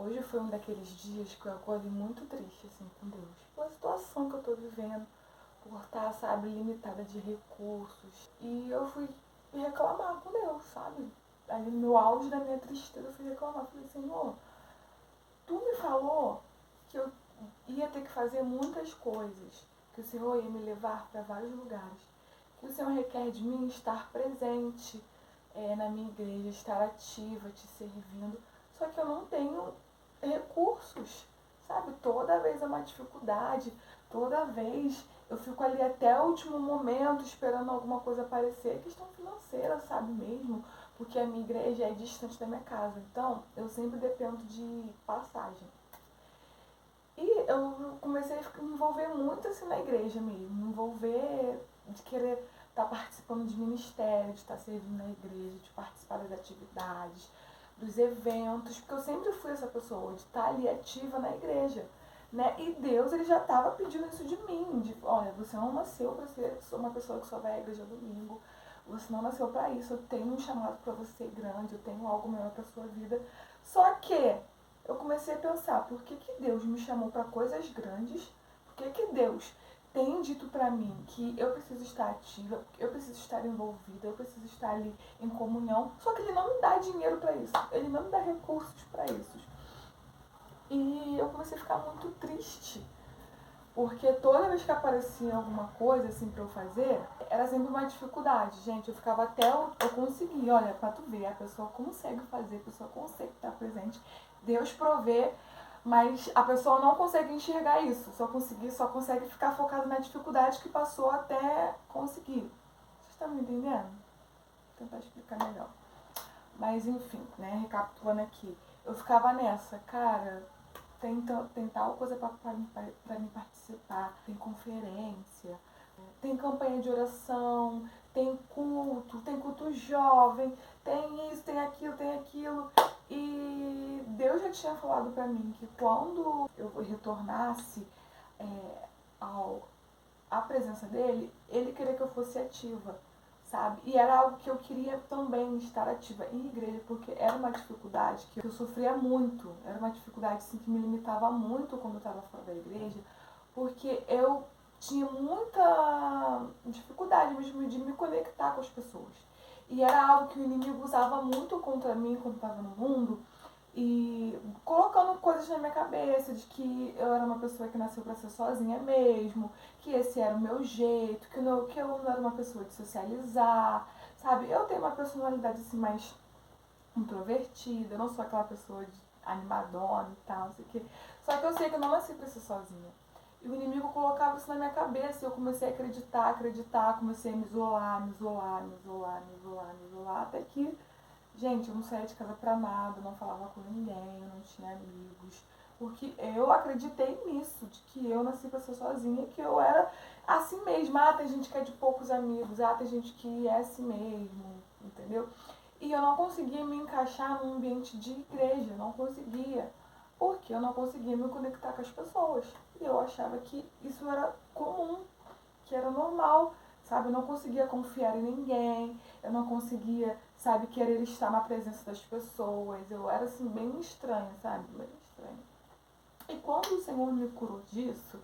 Hoje foi um daqueles dias que eu acordei muito triste, assim, com Deus. Pela situação que eu tô vivendo, por estar, sabe, limitada de recursos. E eu fui reclamar com Deus, sabe? Ali no auge da minha tristeza, eu fui reclamar. Falei, Senhor, tu me falou que eu ia ter que fazer muitas coisas, que o Senhor ia me levar para vários lugares, que o Senhor requer de mim estar presente na minha igreja, estar ativa, te servindo. Só que eu não tenho recursos, sabe? Toda vez é uma dificuldade, toda vez eu fico ali até o último momento esperando alguma coisa aparecer. É questão financeira, sabe mesmo? Porque a minha igreja é distante da minha casa, então eu sempre dependo de passagem. E eu comecei a me envolver muito assim na igreja mesmo, me envolver de querer estar participando de ministério, de estar servindo na igreja, de participar das atividades, dos eventos, porque eu sempre fui essa pessoa, de estar ali ativa na igreja. Né? E Deus ele já estava pedindo isso de mim, de, olha, você não nasceu para ser uma pessoa que só vai à igreja domingo, você não nasceu para isso, eu tenho um chamado para você grande, eu tenho algo melhor para sua vida. Só que eu comecei a pensar, por que Deus me chamou para coisas grandes? Por que Deus tem dito para mim que eu preciso estar ativa, eu preciso estar envolvida, eu preciso estar ali em comunhão, só que Ele não me dá dinheiro para isso, Ele não me dá recursos para isso. E eu comecei a ficar muito triste, porque toda vez que aparecia alguma coisa assim pra eu fazer, era sempre uma dificuldade, gente. Eu ficava até eu conseguir, olha, pra tu ver, a pessoa consegue fazer, a pessoa consegue estar presente, Deus provê, mas a pessoa não consegue enxergar isso, só consegue ficar focada na dificuldade que passou até conseguir. Vocês estão me entendendo? Vou tentar explicar melhor. Mas enfim, né, recapitulando aqui, eu ficava nessa, cara, tem tal coisa pra mim participar, tem conferência, tem campanha de oração, tem culto jovem, tem isso, tem aquilo, tem aquilo. E Deus já tinha falado pra mim que quando eu retornasse à presença dele, ele queria que eu fosse ativa, sabe? E era algo que eu queria também estar ativa em igreja, porque era uma dificuldade que eu sofria muito, era uma dificuldade assim, que me limitava muito quando eu estava fora da igreja, porque eu tinha muita dificuldade mesmo de me conectar com as pessoas. E era algo que o inimigo usava muito contra mim quando estava no mundo, e colocando coisas na minha cabeça de que eu era uma pessoa que nasceu para ser sozinha mesmo, que esse era o meu jeito, que eu não era uma pessoa de socializar, sabe? Eu tenho uma personalidade assim mais introvertida, eu não sou aquela pessoa animadona e tal, não sei o quê. Só que eu sei que eu não nasci pra ser sozinha. E o inimigo colocava isso na minha cabeça e eu comecei a acreditar, comecei a me isolar, até que, gente, eu não saía de casa pra nada, não falava com ninguém, eu não tinha amigos. Porque eu acreditei nisso, de que eu nasci pra ser sozinha, que eu era assim mesmo. Ah, tem gente que é de poucos amigos, ah, tem gente que é assim mesmo, entendeu? E eu não conseguia me encaixar num ambiente de igreja, não conseguia. Porque eu não conseguia me conectar com as pessoas. E eu achava que isso era comum, que era normal, sabe? Eu não conseguia confiar em ninguém, eu não conseguia, sabe, querer estar na presença das pessoas. Eu era, assim, bem estranha, sabe? Bem estranha. E quando o Senhor me curou disso,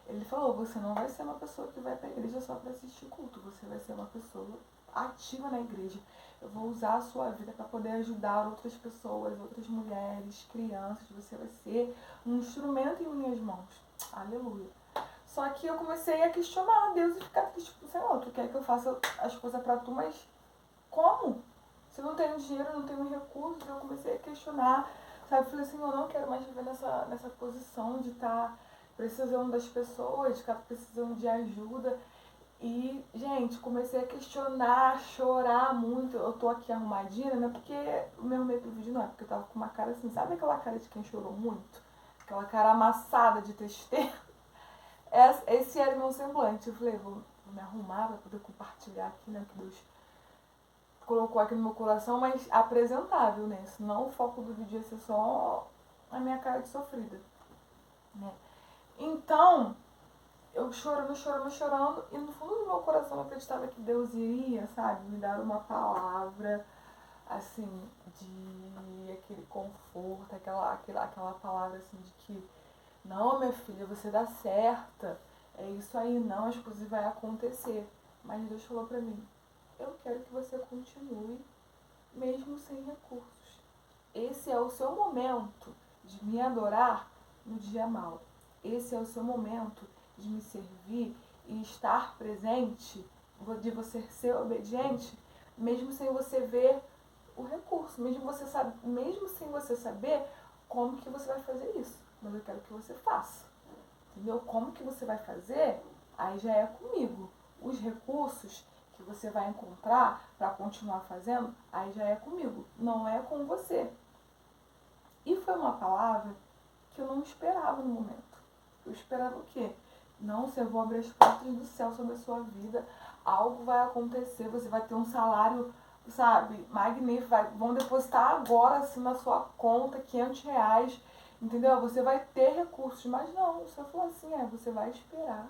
ele falou, você não vai ser uma pessoa que vai pra igreja só para assistir culto, você vai ser uma pessoa ativa na igreja. Eu vou usar a sua vida para poder ajudar outras pessoas, outras mulheres, crianças. Você vai ser um instrumento em minhas mãos. Aleluia. Só que eu comecei a questionar a Deus e ficar tipo, Senhor, tu quer que eu faça as coisas pra tu, mas como? Se eu não tenho dinheiro, eu não tenho recursos, eu comecei a questionar, sabe? Falei assim, eu não quero mais viver nessa posição de estar precisando das pessoas, de estar precisando de ajuda. E, gente, comecei a questionar, chorar muito. Eu tô aqui arrumadinha, né? Porque o meu arrumei pro vídeo não é, porque eu tava com uma cara assim, sabe aquela cara de quem chorou muito? Aquela cara amassada de tristeza. Esse era o meu semblante. Eu falei, vou me arrumar pra poder compartilhar aqui, né? Que Deus colocou aqui no meu coração, mas apresentável, né? Senão o foco do vídeo ia ser só a minha cara de sofrida, né? Então, eu e no fundo do meu coração eu acreditava que Deus iria, sabe, me dar uma palavra, assim, de aquele conforto, aquela palavra assim de que não, minha filha, você dá certa, é isso aí, não, as coisas vai acontecer. Mas Deus falou pra mim, eu quero que você continue mesmo sem recursos. Esse é o seu momento de me adorar no dia mau. Esse é o seu momento de me servir e estar presente, de você ser obediente, mesmo sem você ver o recurso, mesmo sem você saber como que você vai fazer isso. Mas eu quero que você faça. Entendeu? Como que você vai fazer, aí já é comigo. Os recursos que você vai encontrar para continuar fazendo, aí já é comigo. Não é com você. E foi uma palavra que eu não esperava no momento. Eu esperava o quê? Não, eu vou abrir as portas do céu sobre a sua vida. Algo vai acontecer, você vai ter um salário, sabe, magnífico. Vão depositar agora assim na sua conta R$ 500. Entendeu? Você vai ter recursos, mas não, o senhor falou assim, você vai esperar.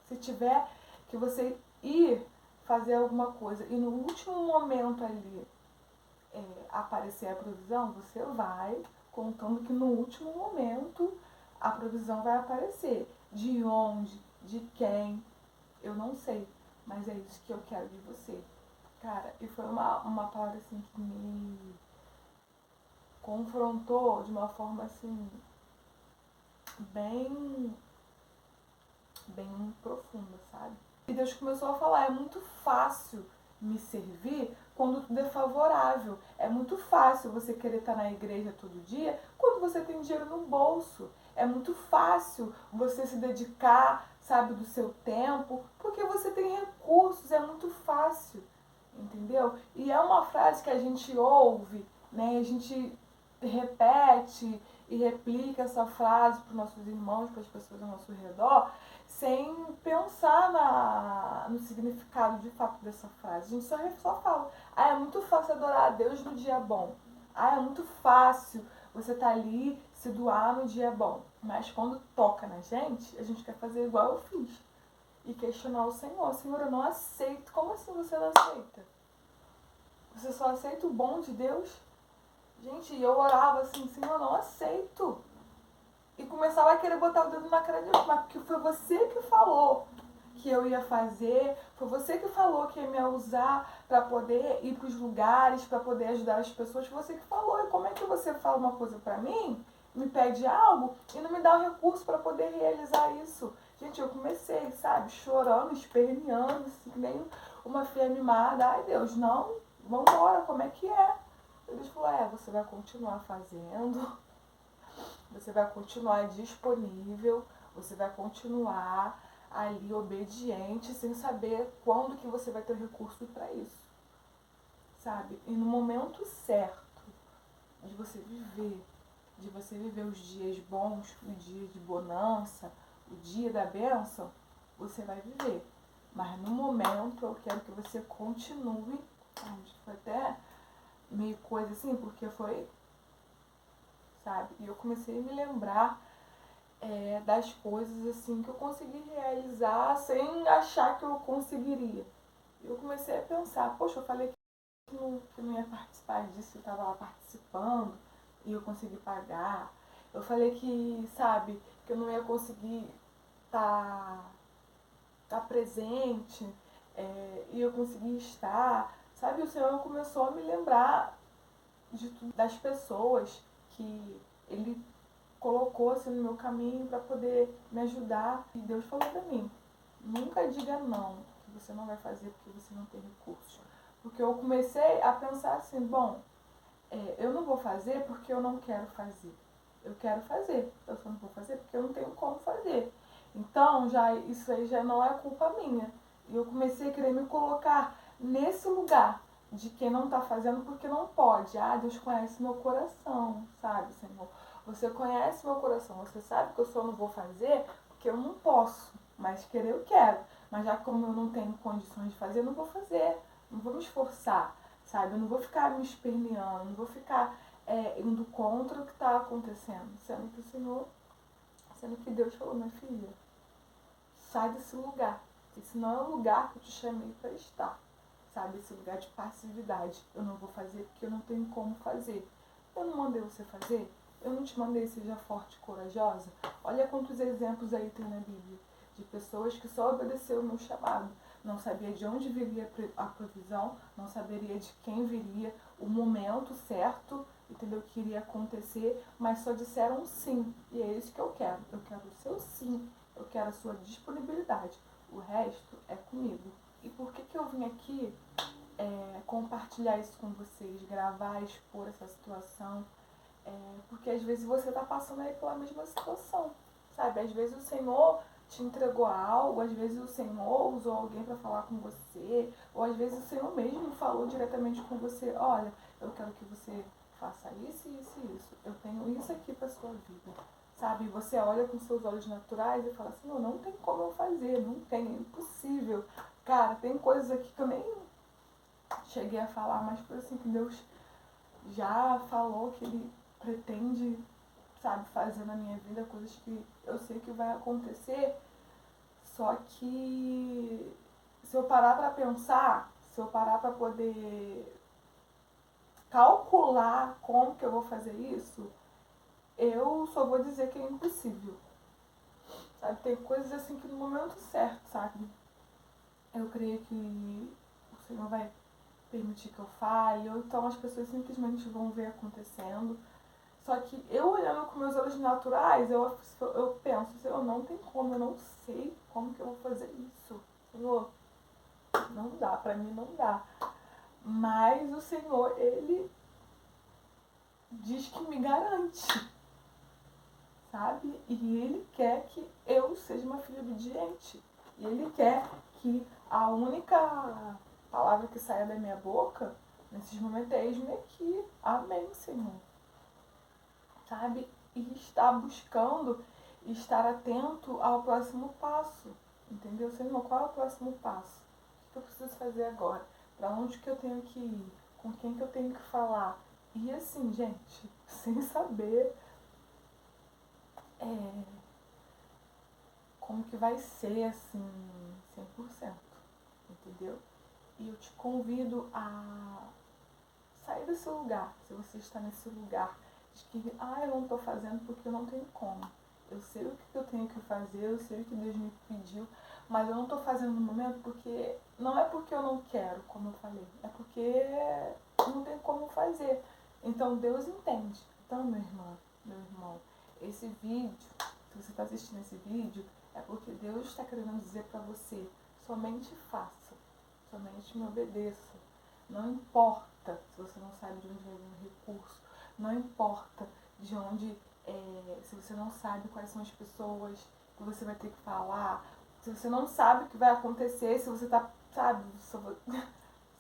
Se tiver que você ir fazer alguma coisa e no último momento ali aparecer a provisão, você vai, contando que no último momento a provisão vai aparecer. De onde, de quem, eu não sei, mas é isso que eu quero de você. Cara, e foi uma palavra assim que me confrontou de uma forma assim bem, bem profunda, sabe? E Deus começou a falar, é muito fácil me servir quando tudo é favorável. É muito fácil você querer estar na igreja todo dia quando você tem dinheiro no bolso. É muito fácil você se dedicar, sabe, do seu tempo, porque você tem recursos, é muito fácil, entendeu? E é uma frase que a gente ouve, né, a gente repete e replica essa frase para os nossos irmãos, para as pessoas ao nosso redor, sem pensar no significado de fato dessa frase. A gente só fala, é muito fácil adorar a Deus no dia bom. É muito fácil você estar ali, se doar no dia bom. Mas quando toca na gente, a gente quer fazer igual eu fiz. E questionar o Senhor. Senhor, eu não aceito. Como assim você não aceita? Você só aceita o bom de Deus? Gente, eu orava assim, Senhor, eu não aceito. E começava a querer botar o dedo na cara de Deus, mas porque foi você que falou que eu ia fazer, foi você que falou que ia me usar para poder ir para os lugares, para poder ajudar as pessoas, foi você que falou. E como é que você fala uma coisa para mim, me pede algo e não me dá o recurso para poder realizar isso? Gente, eu comecei, sabe, chorando, esperneando, assim, nem uma filha mimada. Ai, Deus, não, vambora, como é que é? Deus falou, você vai continuar fazendo, você vai continuar disponível, você vai continuar ali obediente, sem saber quando que você vai ter recurso para isso, sabe? E no momento certo de você viver os dias bons, o dia de bonança, o dia da bênção, você vai viver. Mas no momento eu quero que você continue, foi até meio coisa assim, porque foi, sabe? E eu comecei a me lembrar das coisas assim que eu consegui realizar sem achar que eu conseguiria. Eu comecei a pensar, poxa, eu falei que não ia participar disso, eu estava lá participando e eu consegui pagar. Eu falei que, sabe, que eu não ia conseguir tá presente e eu consegui estar. Sabe, o Senhor começou a me lembrar das pessoas que Ele colocou assim no meu caminho para poder me ajudar. E Deus falou para mim, nunca diga não, que você não vai fazer porque você não tem recursos. Porque eu comecei a pensar assim, bom, eu não vou fazer porque eu não quero fazer. Eu quero fazer, eu só não vou fazer porque eu não tenho como fazer. Então, isso aí já não é culpa minha. E eu comecei a querer me colocar nesse lugar de quem não está fazendo porque não pode. Deus conhece meu coração, sabe, Senhor? Você conhece meu coração, você sabe que eu só não vou fazer porque eu não posso, mas querer eu quero. Mas já como eu não tenho condições de fazer, eu não vou fazer, não vou me esforçar, sabe? Eu não vou ficar me esperneando, não vou ficar indo contra o que está acontecendo. Sendo que Deus falou, minha filha, sai desse lugar. Esse não é o lugar que eu te chamei para estar. sabe? Esse lugar de passividade. Eu não vou fazer porque eu não tenho como fazer. Eu não mandei você fazer? Eu não te mandei seja forte e corajosa? Olha quantos exemplos aí tem na Bíblia de pessoas que só obedeceram o meu chamado. Não sabia de onde viria a provisão, não saberia de quem viria, o momento certo, entendeu? Que iria acontecer, mas só disseram sim. E é isso que eu quero. Eu quero o seu sim, eu quero a sua disponibilidade. O resto é comigo. E por que eu vim aqui compartilhar isso com vocês, gravar, expor essa situação? Porque às vezes você está passando aí pela mesma situação, sabe? Às vezes o Senhor te entregou algo, às vezes o Senhor usou alguém para falar com você, ou às vezes o Senhor mesmo falou diretamente com você: olha, eu quero que você faça isso, isso e isso. Eu tenho isso aqui para sua vida, sabe? E você olha com seus olhos naturais e fala assim: não tem como eu fazer, não tem, é impossível. Cara, tem coisas aqui que eu nem cheguei a falar, mas coisas assim que Deus já falou que Ele pretende, sabe, fazer na minha vida, coisas que eu sei que vai acontecer, só que se eu parar para pensar, se eu parar para poder calcular como que eu vou fazer isso, eu só vou dizer que é impossível, sabe? Tem coisas assim que no momento certo, sabe? Eu creio que o Senhor vai permitir que eu fale, ou então as pessoas simplesmente vão ver acontecendo. Só que eu olhando com meus olhos naturais, eu penso, Senhor, não tem como, eu não sei como que eu vou fazer isso. Senhor, não dá, pra mim não dá. Mas o Senhor, Ele diz que me garante, sabe? E Ele quer que eu seja uma filha obediente. E Ele quer que a única palavra que saia da minha boca, nesses momentos, é eis-me aqui. Amém, Senhor. Sabe? E estar buscando, estar atento ao próximo passo. Entendeu? Senhor, qual é o próximo passo? O que eu preciso fazer agora? Para onde que eu tenho que ir? Com quem que eu tenho que falar? E assim, gente, sem saber como que vai ser, assim, 100%. Entendeu? E eu te convido a sair desse lugar, se você está nesse lugar de que, eu não estou fazendo porque eu não tenho como. Eu sei o que eu tenho que fazer, eu sei o que Deus me pediu, mas eu não estou fazendo no momento porque, não é porque eu não quero, como eu falei, é porque não tem como fazer. Então Deus entende. Então, meu irmão, esse vídeo, se você está assistindo esse vídeo, é porque Deus está querendo dizer para você: somente faça, somente me obedeça. Não importa se você não sabe de onde vai vir o recurso, não importa de onde, se você não sabe quais são as pessoas que você vai ter que falar, se você não sabe o que vai acontecer, se você tá, sabe,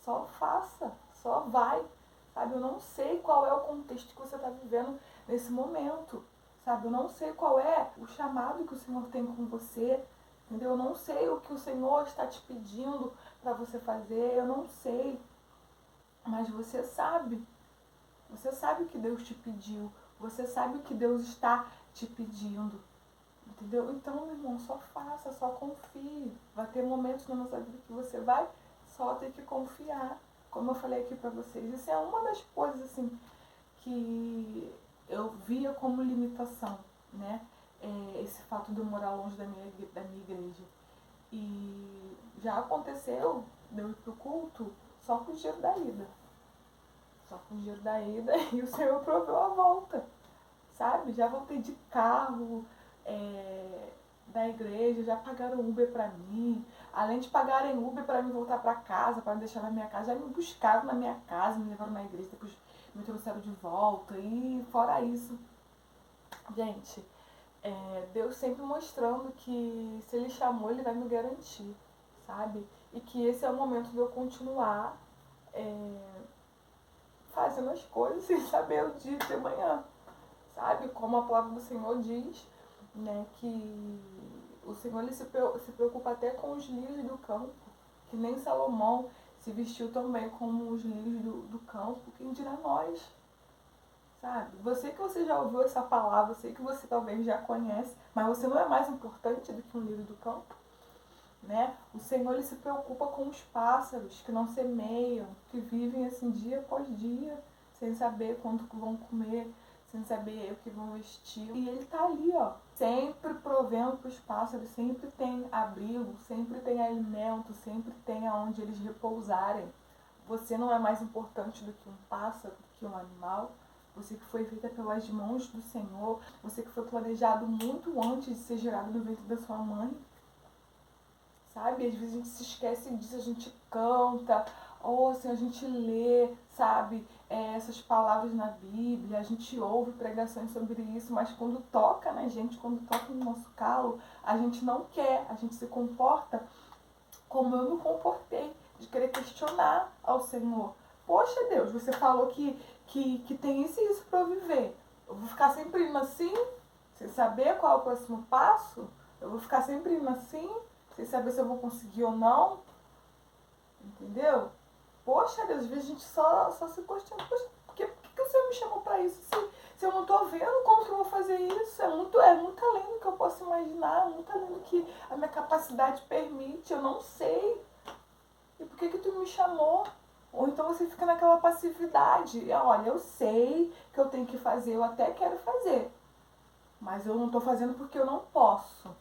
só faça, só vai, sabe? Eu não sei qual é o contexto que você está vivendo nesse momento, sabe? Eu não sei qual é o chamado que o Senhor tem com você, entendeu? Eu não sei o que o Senhor está te pedindo para você fazer, eu não sei. Mas você sabe o que Deus te pediu, você sabe o que Deus está te pedindo, entendeu? Então, meu irmão, só faça, só confie. Vai ter momentos na nossa vida que você vai só ter que confiar, como eu falei aqui pra vocês. Isso é uma das coisas, assim, que eu via como limitação, né? Esse fato de eu morar longe da minha igreja. E já aconteceu de eu ir pro culto só com o dinheiro da ida. Só com o dinheiro da ida e o Senhor proveu a volta, sabe? Já voltei de carro da igreja, já pagaram Uber pra mim. Além de pagarem Uber pra mim voltar pra casa, pra me deixar na minha casa, já me buscaram na minha casa, me levaram na igreja, depois me trouxeram de volta. E fora isso, gente, Deus sempre mostrando que se Ele chamou, Ele vai me garantir, sabe? E que esse é o momento de eu continuar fazendo as coisas sem saber o dia de amanhã, sabe? Como a palavra do Senhor diz, né, que o Senhor ele se preocupa até com os lírios do campo, que nem Salomão se vestiu tão bem como os lírios do campo, quem dirá nós, sabe? Você já ouviu essa palavra, eu sei que você talvez já conhece, mas você não é mais importante do que um lírio do campo, né? O Senhor, ele se preocupa com os pássaros que não semeiam, que vivem assim dia após dia, sem saber quando vão comer, sem saber o que vão vestir. E ele tá ali, ó, sempre provendo para os pássaros, sempre tem abrigo, sempre tem alimento, sempre tem aonde eles repousarem. Você não é mais importante do que um pássaro, do que um animal. Você que foi feita pelas mãos do Senhor, você que foi planejado muito antes de ser gerado no ventre da sua mãe. Sabe? Às vezes a gente se esquece disso, a gente canta, ou assim, a gente lê, sabe, essas palavras na Bíblia, a gente ouve pregações sobre isso, mas quando toca na gente, quando toca no nosso calo, a gente não quer, a gente se comporta como eu me comportei, de querer questionar ao Senhor. Poxa Deus, você falou que tem isso e isso para eu viver. Eu vou ficar sempre indo assim, sem saber qual é o próximo passo? Eu vou ficar sempre indo assim, sem saber se eu vou conseguir ou não? Entendeu? Poxa Deus, às vezes a gente só se questiona, poxa, por que o Senhor me chamou para isso? Se eu não estou vendo como que eu vou fazer isso, é muito além do que eu posso imaginar, muito além do que a minha capacidade permite, eu não sei. E por que tu me chamou? Ou então você fica naquela passividade. Olha, eu sei que eu tenho que fazer, eu até quero fazer, mas eu não estou fazendo porque eu não posso.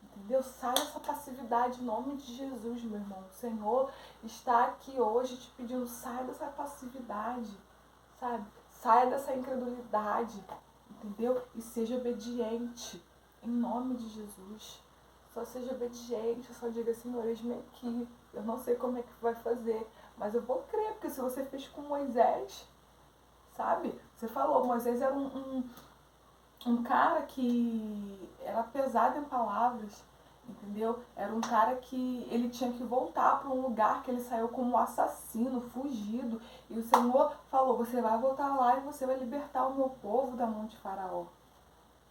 Entendeu? Sai dessa passividade em nome de Jesus, meu irmão. O Senhor está aqui hoje te pedindo, sai dessa passividade, sabe? Saia dessa incredulidade, entendeu? E seja obediente, em nome de Jesus. Só seja obediente, só diga, Senhor, eis-me aqui. Eu não sei como é que vai fazer, mas eu vou crer, porque se você fez com Moisés, sabe? Você falou, Moisés era um cara que era pesado em palavras, entendeu? Era um cara que ele tinha que voltar para um lugar que ele saiu como assassino, fugido. E o Senhor falou, você vai voltar lá e você vai libertar o meu povo da mão de Faraó.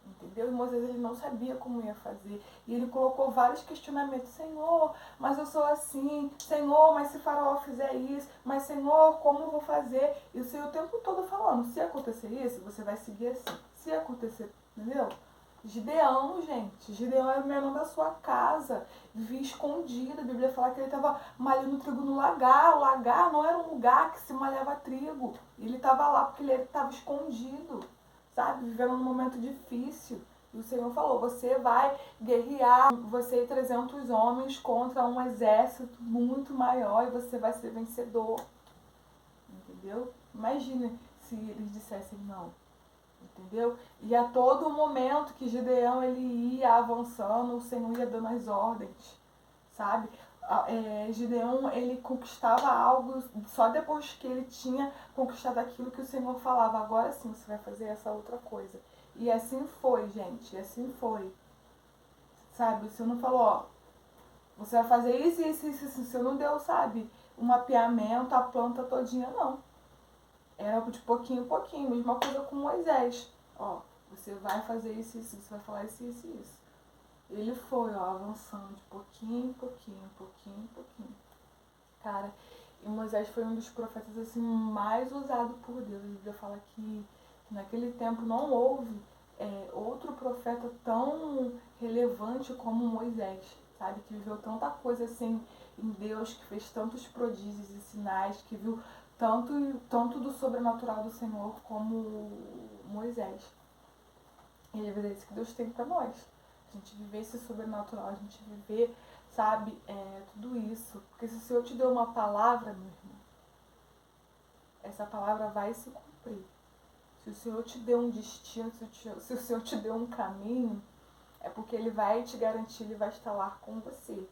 Entendeu? E Moisés, ele não sabia como ia fazer. E ele colocou vários questionamentos. Senhor, mas eu sou assim. Senhor, mas se Faraó fizer isso. Mas Senhor, como eu vou fazer? E o Senhor o tempo todo falando, se acontecer isso, você vai seguir assim. Se acontecer, entendeu? Gideão, gente. Gideão era o menor da sua casa. Vivia escondido. A Bíblia fala que ele estava malhando trigo no lagar. O lagar não era um lugar que se malhava trigo. Ele estava lá porque ele estava escondido, sabe? Vivendo num momento difícil. E o Senhor falou, você vai guerrear, você e 300 homens contra um exército muito maior e você vai ser vencedor. Entendeu? Imagina se eles dissessem não. Entendeu? E a todo momento que Gideão ele ia avançando, o Senhor ia dando as ordens, sabe? Gideão ele conquistava algo só depois que ele tinha conquistado aquilo que o Senhor falava, agora sim você vai fazer essa outra coisa. E assim foi, gente, assim foi. Sabe, o Senhor não falou, ó, você vai fazer isso, isso, isso, isso. O Senhor não deu, sabe, um mapeamento, a planta todinha, não. Era de pouquinho em pouquinho, mesma coisa com Moisés. Ó, você vai fazer isso, isso, você vai falar isso, isso, isso. Ele foi, ó, avançando de pouquinho em pouquinho, pouquinho em pouquinho. Cara, e Moisés foi um dos profetas assim mais usados por Deus. A Bíblia fala que naquele tempo não houve outro profeta tão relevante como Moisés, sabe? Que viveu tanta coisa assim em Deus, que fez tantos prodígios e sinais, que viu tanto do sobrenatural do Senhor como Moisés. E é isso que Deus tem para nós. A gente viver esse sobrenatural, a gente viver, sabe, tudo isso. Porque se o Senhor te deu uma palavra, meu irmão, essa palavra vai se cumprir. Se o Senhor te deu um destino, se o Senhor te deu um caminho, é porque Ele vai te garantir, Ele vai estar lá com você.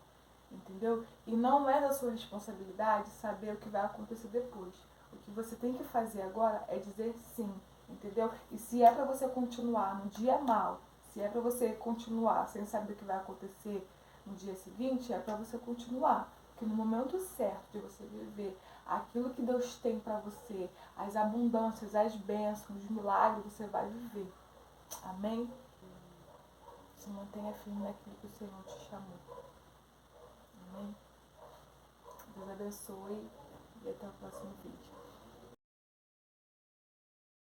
Entendeu? E não é da sua responsabilidade saber o que vai acontecer depois. O que você tem que fazer agora é dizer sim, entendeu? E se é para você continuar no dia mal, se é para você continuar sem saber o que vai acontecer no dia seguinte, é para você continuar. Porque no momento certo de você viver aquilo que Deus tem para você, as abundâncias, as bênçãos, os milagres, você vai viver. Amém? Se mantenha firme naquilo que o Senhor te chamou. Amém? Deus abençoe e até o próximo vídeo.